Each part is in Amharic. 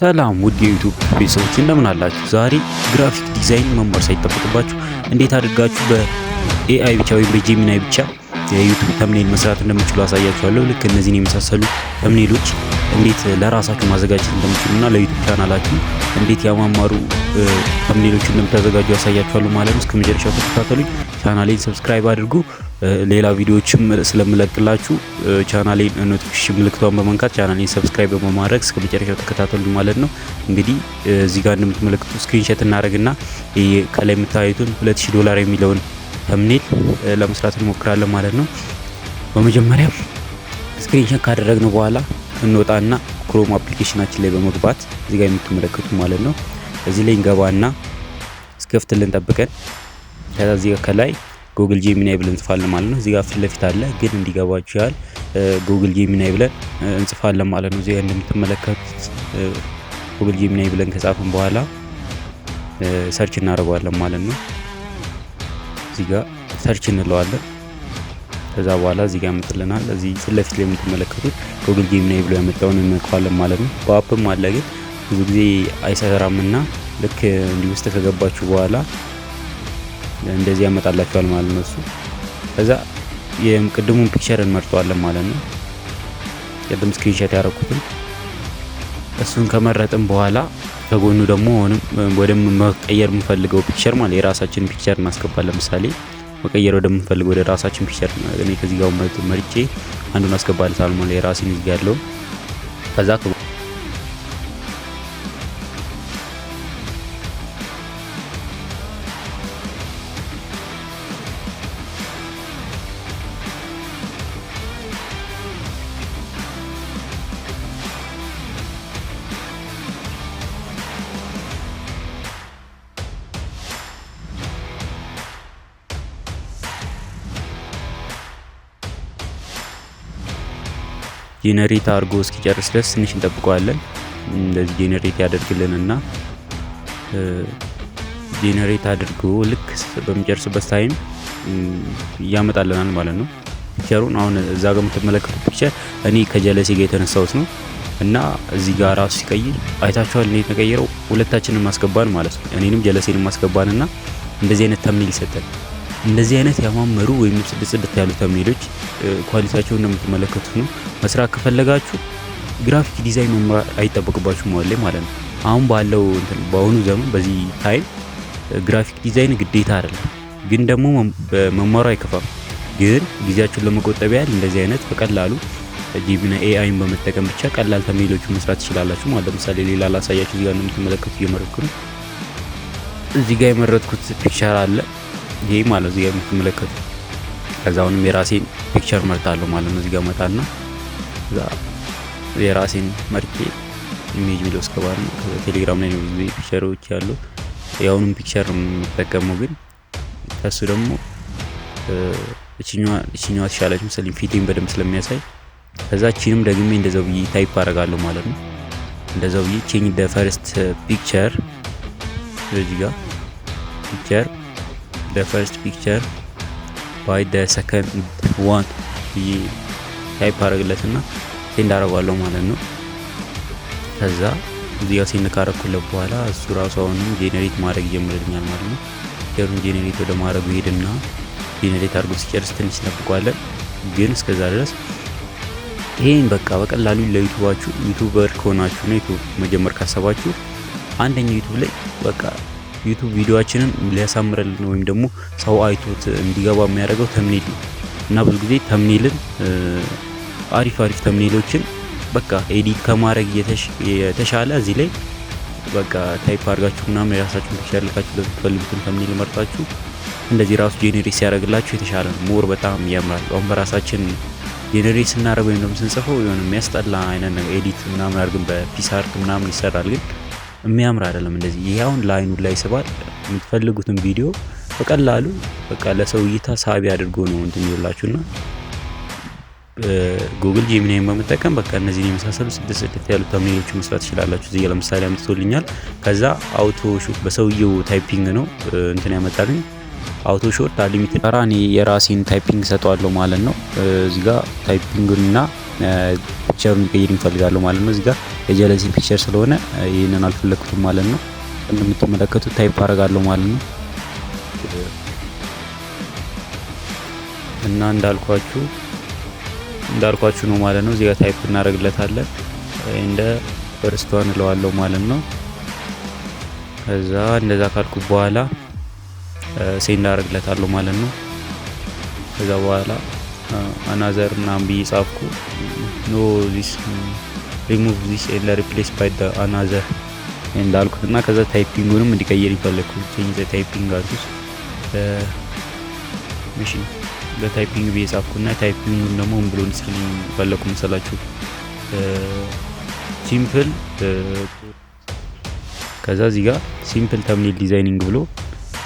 ሰላም ውድ የዩቲዩብ ቤተሰቦች እንደምን አላችሁ? ዛሬ ግራፊክ ዲዛይን መማር ሳይጠበቅባችሁ እንዴት አድርጋችሁ በኤአይ ብቻ ወይም በጄሚናይ ብቻ የዩቲዩብ ተምኔል መስራት እንደምትችሉ አሳያችኋለሁ። ልክ እነዚህን የመሳሰሉ ተምኔሎች እንዴት ለራሳችሁ ማዘጋጀት እንደምትችሉና ለዩቲዩብ ቻናላችሁ እንዴት ያማማሩ ተምኔሎችን እንደምታዘጋጁ አሳያችኋለሁ ማለት ነው። እስከ መጨረሻው ተከታተሉኝ። ቻናሌን ሰብስክራይብ አድርጉ። ሌላ ቪዲዮዎችም ስለምለቅላችሁ ቻናሌን ኖቲፊኬሽን ምልክቷን በመንካት ቻናሌን ሰብስክራይብ በማድረግ እስከ መጨረሻው ተከታተሉኝ ማለት ነው። እንግዲህ እዚህ ጋር እንደምትመለከቱ ስክሪንሾት እናደርግና ከላይ የምታዩትን $2000 የሚለውን ተምኔል ለመስራት እንሞክራለን ማለት ነው። በመጀመሪያ ስክሪንሾት ካደረግነው በኋላ እንወጣና ክሮም አፕሊኬሽናችን ላይ በመግባት እዚህ ጋር የምትመለከቱ ማለት ነው እዚህ ላይ እንገባና እስከፍትልን ጠብቀን ከዛ እዚህ ጋር ከላይ ጉግል ጄሚናይ ብለን እንጽፋለን ማለት ነው። እዚህ ጋር ፊት ለፊት አለ ግን እንዲገባችሁ ያህል ጉግል ጄሚናይ ብለን እንጽፋለን ማለት ነው። እዚህ ጋር እንደምትመለከቱት ጉግል ጄሚናይ ብለን ከጻፍን በኋላ ሰርች እናደርገዋለን ማለት ነው። እዚህ ጋር ሰርች እንለዋለን። ከዛ በኋላ እዚህ ጋር ያመጣልናል። እዚህ ፊት ለፊት ላይ የምትመለከቱት ጉግል ጄሚናይ ብሎ ያመጣውን እንነካዋለን ማለት ነው። በአፕም አለ ግን ብዙ ጊዜ አይሰራምና ልክ እንዲህ ውስጥ ከገባችሁ በኋላ እንደዚህ ያመጣላችኋል ማለት ነው። እሱ ከዛ የቅድሙን ፒክቸር እንመርጠዋለን ማለት ነው። ቅድም ስክሪንሾት ያደረኩትን እሱን ከመረጥን በኋላ ከጎኑ ደግሞ ወደ መቀየር የምንፈልገው ፒክቸር ማለት የራሳችን ፒክቸር እናስገባለን። ለምሳሌ መቀየር ወደምንፈልገው ወደ ራሳችን ፒክቸር እኔ ከዚህ ጋር መርጬ አንዱን አስገባለታል ማለት የራሴን እዚህ ያለው ከዛ ጄነሬት አድርጎ እስኪጨርስ ድረስ ትንሽ እንጠብቀዋለን። እንደዚህ ጄነሬት ያደርግልንና ጄነሬት አድርጎ ልክ በሚጨርስበት ታይም ያመጣልናል ማለት ነው ፒክቸሩን። አሁን እዛ ጋር የምትመለከቱት ፒክቸር እኔ ከጀለሴ ጋር የተነሳሁት ነው እና እዚህ ጋር ራሱ ሲቀይር አይታችኋል። እኔ ተቀየረው ሁለታችንን ማስገባን ማለት ነው። እኔንም ጀለሴንም ማስገባንና እንደዚህ አይነት ተምኔል ይሰጣል። እንደዚህ አይነት ያማመሩ ወይም ጽድት ያሉ ተምኔሎች ኳሊቲያቸው እንደምትመለከቱት ነው። መስራት ከፈለጋችሁ ግራፊክ ዲዛይን መማር አይጠበቅባችሁም ማለት ነው። አሁን ባለው በአሁኑ ዘመን በዚህ ታይም ግራፊክ ዲዛይን ግዴታ አይደለም፣ ግን ደግሞ መማሩ አይከፋም። ግን ጊዜያችሁን ለመቆጠብ ያህል እንደዚህ አይነት በቀላሉ ጄሚናይ ኤአይን በመጠቀም ብቻ ቀላል ተምኔሎችን መስራት ትችላላችሁ ማለት። ለምሳሌ ሌላ ላሳያችሁ። እዚህ ጋር እንደምትመለከቱት እየመረጥኩ ነው። እዚህ ጋር የመረጥኩት ፒክቸር አለ ይሄ ማለት እዚህ ጋር የምትመለከቱት። ከዛ አሁንም የራሴን ፒክቸር መርጣለሁ ማለት ነው። እዚህ ጋር መጣና እዛ የራሴን መርጬ ኢሜጅ ሚለው እስከባር ነው። ቴሌግራም ላይ ነው ብዙ ፒክቸሮች ያሉ። ያውንም ፒክቸር የምጠቀመው ግን ከሱ ደግሞ እቺኛዋ ትሻለች መሰለኝ ፊቴን በደንብ ስለሚያሳይ። ከዛ እቺንም ደግሜ እንደዛው ብዬ ታይፕ አደርጋለሁ ማለት ነው። እንደዛው ብዬ ቼንጅ ዘ ፈርስት ፒክቸር እዚህ ጋር ፒክቸር the first picture by the second one ብዬ ታይፕ አደርግለትና ሴንድ አደርጋለሁ ማለት ነው። ከዛ እዚህ ጋር ሴንድ ካደረኩለት በኋላ እሱ ራሱ አሁንም ጄኔሬት ማድረግ ይጀምርልኛል ማለት ነው። ጀሩን ጄኔሬት ወደ ማድረጉ ሄድና ጄኔሬት አድርጎ ሲጨርስ ትንሽ እንጠብቀዋለን። ግን እስከዛ ድረስ ይሄን በቃ በቀላሉ ለዩቲዩባችሁ ዩቲዩበር ከሆናችሁ ነው ዩቲዩብ መጀመር ካሰባችሁ አንደኛው ዩቲዩብ ላይ በቃ ዩቲዩብ ቪዲዮአችንን ሊያሳምርልን ወይም ደግሞ ሰው አይቶት እንዲገባ የሚያደርገው ተምኔል ነው። እና ብዙ ጊዜ ተምኔልን አሪፍ ተምኔሎችን በቃ ኤዲት ከማድረግ የተሻለ እዚህ ላይ በቃ ታይፕ አድርጋችሁ ምናምን የራሳችሁን ፒክቸር ልካችሁ ለምትፈልጉትን ተምኔል መርጣችሁ እንደዚህ ራሱ ጄኔሬት ሲያደርግላችሁ የተሻለ ነው። ሞር በጣም ያምራል። አሁን በራሳችን ጄኔሬት ስናደርገው ወይም ደግሞ ስንጽፈው የሆነ የሚያስጠላ አይነት ነገር ኤዲት ምናምን አድርገን በፒስ አርት ምናምን ይሰራል ግን የሚያምር አይደለም። እንደዚህ ይሄ አሁን ላይኑ ላይ ስባል የምትፈልጉትን ቪዲዮ በቀላሉ በቃ ለሰው እይታ ሳቢ አድርጎ ነው እንትን ይላችሁና ጉግል ጄሚናይን በመጠቀም በቃ እነዚህን የመሳሰሉ ጽድት ያሉ ተምኔሎችን መስራት ትችላላችሁ። እዚህ ለምሳሌ አምጥቶልኛል። ከዛ አውቶ ሾት በሰውየው ታይፒንግ ነው እንትን ያመጣልኝ አውቶ ሾት አንሊሚትድ እኔ የራሴን ታይፒንግ ሰጠዋለሁ ማለት ነው። እዚህ ጋር ታይፒንግና ፒክቸሩን እንዲቀይር እንፈልጋለሁ ማለት ነው። እዚህ ጋር የጀለሲ ፒክቸር ስለሆነ ይህንን አልፈለኩትም ማለት ነው። እንደምትመለከቱት ታይፕ አደርጋለሁ ማለት ነው። እና እንዳልኳችሁ ነው ማለት ነው። እዚህ ጋር ታይፕ እናደርግለታለን እንደ ፈርስት ዋን እለዋለሁ ማለት ነው። ከዛ እንደዛ ካልኩ በኋላ ሴንድ አደርግለታለሁ ማለት ነው። ከዛ በኋላ አናዘር ምናምን ብዬ ጻፍኩ ኖ ዚስ ሪሙቭ ዚስ ኤንድ ሪፕሌስ ባይ ዘ አናዘር እንዳልኩት እና ከዛ ታይፒንጉንም እንዲቀይር ይፈልኩ ቼንጅ ዘ ታይፒንግ አልኩት እሺ በታይፒንግ ብዬ ጻፍኩና ታይፒንጉን ደግሞ ምን ብሎ እንዲጽፍልኝ ፈለኩ መሰላችሁ ሲምፕል ከዛ እዚህ ጋር ሲምፕል ተምኔል ዲዛይኒንግ ብሎ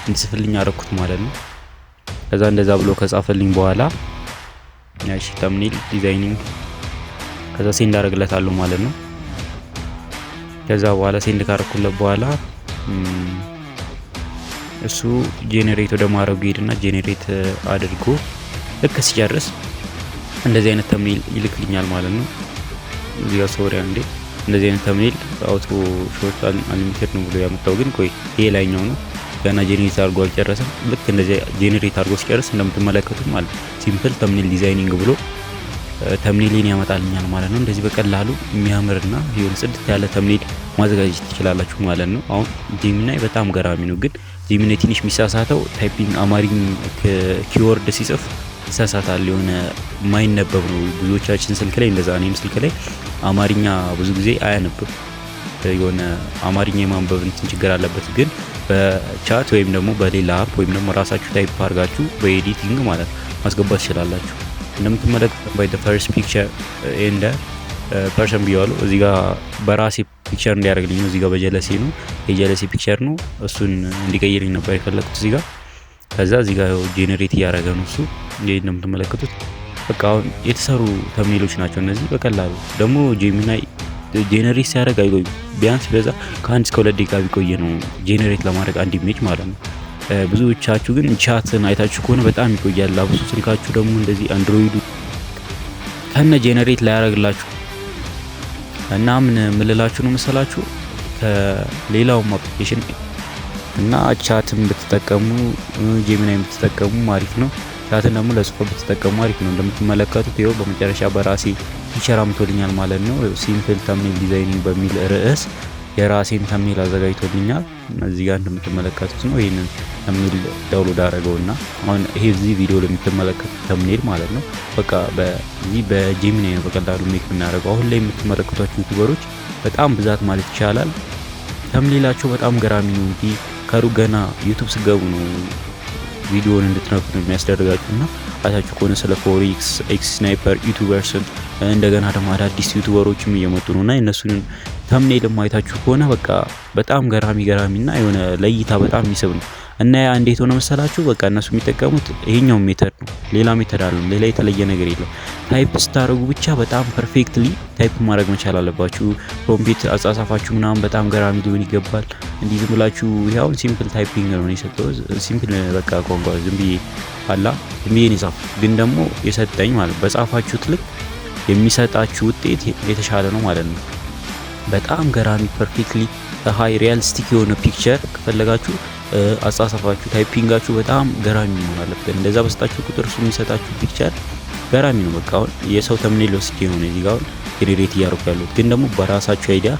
እንዲጽፍልኝ አረኩት ማለት ነው። ከዛ እንደዛ ብሎ ከጻፈልኝ በኋላ ያሺ ተምኔል ዲዛይኒንግ ከዛ ሴንድ አደርግለታለሁ ማለት ነው። ከዛ በኋላ ሴንድ ካረኩለት በኋላ እሱ ጄኔሬት ወደ ማድረጉ ሄድና ጄኔሬት አድርጎ ልክ ሲጨርስ እንደዚህ አይነት ተምኔል ይልክልኛል ማለት ነው። እዚህ ጋር ሶሪ አንዴ እንደዚህ አይነት ተምኔል አውቶ ሾርት አንሊሚቴድ ነው ብሎ ያመጣው ግን ቆይ ይሄ ላይኛው ነው ገና ጄኔሬት አድርጎ አልጨረሰም። ልክ እንደዚህ ጄኔሬት አድርጎ ሲጨርስ እንደምትመለከቱት ማለት ሲምፕል ተምኔል ዲዛይኒንግ ብሎ ተምኔልን ያመጣልኛል ማለት ነው። እንደዚህ በቀላሉ የሚያምርና ይሁን ጽድት ያለ ተምኔል ማዘጋጀት ትችላላችሁ ማለት ነው። አሁን ጄሚናይ በጣም ገራሚ ነው፣ ግን ጄሚናይ ትንሽ የሚሳሳተው ታይፒንግ አማርኛ ኪወርድ ሲጽፍ ይሳሳታል። የሆነ የማይነበብ ነው። ብዙዎቻችን ስልክ ላይ እንደዛ እኔም ስልክ ላይ አማርኛ ብዙ ጊዜ አያነብም። የሆነ አማርኛ የማንበብ እንትን ችግር አለበት። ግን በቻት ወይም ደግሞ በሌላ አፕ ወይም ደግሞ ራሳችሁ ታይፕ አድርጋችሁ በኤዲቲንግ ማለት ማስገባት ትችላላችሁ። እንደምትመለከቱት ባይ ዘ ፈርስት ፒክቸር ኤንድ ፐርሰን ቢያለው እዚህ ጋር በራሴ ፒክቸር እንዲያደርግልኝ ነው። እዚህ ጋር በጀለሲ ነው የጀለሲ ፒክቸር ነው። እሱን እንዲቀይርልኝ ነበር የፈለኩት እዚህ ጋር። ከዛ እዚህ ጋር ጄኔሬት እያደረገ ነው እሱ። እንዴት እንደምትመለከቱት በቃ አሁን የተሰሩ ተምኔሎች ናቸው እነዚህ። በቀላሉ ደግሞ ጄሚናይ ጄኔሬት ሲያደርግ አይቆይም። ቢያንስ በዛ ከ1 እስከ 2 ደቂቃ ቢቆየ ነው ጄኔሬት ለማድረግ አንድ ኢሜጅ ማለት ነው። ብዙዎቻችሁ ግን ቻትን አይታችሁ ከሆነ በጣም ይቆያል። አብሶ ስልካችሁ ደግሞ እንደዚህ አንድሮይዱ ከነ ጄኔሬት ላይ ያደርግላችሁ እና ምን ምልላችሁ ነው መሰላችሁ ከሌላውም አፕሊኬሽን እና ቻትን ብትጠቀሙ ጄሚናይ ብትጠቀሙ አሪፍ ነው። ቻትን ደግሞ ለጽሁፍ ብትጠቀሙ አሪፍ ነው። እንደምትመለከቱት ይኸው በመጨረሻ በራሴ ፒክቸር አምጥቶልኛል ማለት ነው። ሲምፕል ተምኔል ዲዛይኒንግ በሚል ርዕስ የራሴን ተምኔል አዘጋጅቶልኛል። እዚህ ጋር እንደምትመለከቱት ነው። ይሄንን ተምኔል ዳውንሎድ አደረገውና አሁን ይሄ እዚህ ቪዲዮ ላይ የምትመለከቱት ተምኔል ማለት ነው በቃ በዚህ በጄሚናይ ነው በቀላሉ ሜክ የምናደርገው። አሁን ላይ የምትመለከቷቸው ዩቲዩበሮች በጣም ብዛት ማለት ይቻላል ተምኔላቸው በጣም ገራሚ ነው። እንጂ ከሩቅ ገና ዩቲዩብ ስገቡ ነው ቪዲዮውን እንድትነኩ ነው የሚያስደርጋችሁና አይታችሁ ከሆነ ስለ ፎሬክስ ኤክስ ስናይፐር ዩቲዩበርስን እንደገና ደግሞ አዳዲስ ዩቲዩበሮችም እየመጡ ነውና እነሱን ተምኔል አይታችሁ ከሆነ በቃ በጣም ገራሚና የሆነ ለይታ በጣም የሚስብ ነው። እና ያ እንዴት ሆነ መሰላችሁ በቃ እነሱ የሚጠቀሙት ይሄኛው ሜተድ ነው። ሌላ ሜተድ አለው። ሌላ የተለየ ነገር የለው። ታይፕ ስታደርጉ ብቻ በጣም ፐርፌክትሊ ታይፕ ማድረግ መቻል አለባችሁ። ፕሮምፕት አጻጻፋችሁ ምናምን በጣም ገራሚ ሊሆን ይገባል። እንዲህ ዝም ብላችሁ ያው ሲምፕል ታይፒንግ ነው የሰጠው። ሲምፕል በቃ ቋንቋ ዝም ብዬ ነው የጻፍኩት። ግን ደግሞ የሰጠኝ ማለት በጻፋችሁት ልክ የሚሰጣችሁ ውጤት የተሻለ ነው ማለት ነው። በጣም ገራሚ ፐርፌክትሊ ሃይ ሪያሊስቲክ የሆነ ፒክቸር ከፈለጋችሁ አጻጻፋችሁ ታይፒንጋችሁ በጣም ገራሚ መሆን አለበት። እንደዛ በስጣችሁ ቁጥር እሱ የሚሰጣችሁ ፒክቸር ገራሚ ነው። በቃ አሁን የሰው ተምኔል ወስጄ ነው እዚህ ጋር ጄኔሬት እያደረኩ ያለሁት። ግን ደግሞ በራሳችሁ አይዲያ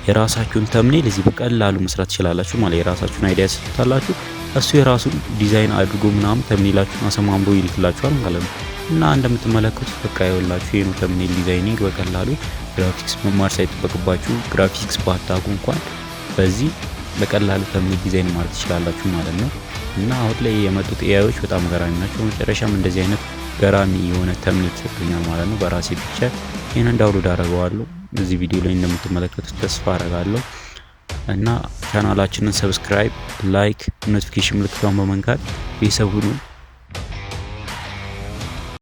የራሳችሁን ተምኔል እዚህ በቀላሉ መስራት ትችላላችሁ ማለት የራሳችሁን አይዲያ ስታላችሁ እሱ የራሱን ዲዛይን አድርጎ ምናምን ተምኔላችሁን አሰማምሮ ይልክላችኋል ማለት ነው። እና እንደምትመለከቱት በቃ ይኸውላችሁ ይሄ ነው ተምኔል ዲዛይኒንግ። በቀላሉ ግራፊክስ መማር ሳይጠበቅባችሁ ግራፊክስ ባታውቁ እንኳን በዚህ በቀላሉ ተምኔል ዲዛይን ማለት ትችላላችሁ ማለት ነው። እና አሁን ላይ የመጡት ኤአይዎች በጣም ገራሚ ናቸው። መጨረሻም እንደዚህ አይነት ገራሚ የሆነ ተምኔል ሰጥቶኛል ማለት ነው በራሴ ፒክቸር። ይሄንን ዳውንሎድ አደርገዋለሁ እዚህ ቪዲዮ ላይ እንደምትመለከቱት ተስፋ አደርጋለሁ። እና ቻናላችንን ሰብስክራይብ፣ ላይክ፣ ኖቲፊኬሽን ምልክቷን በመንካት ቤተሰብ ሁኑ።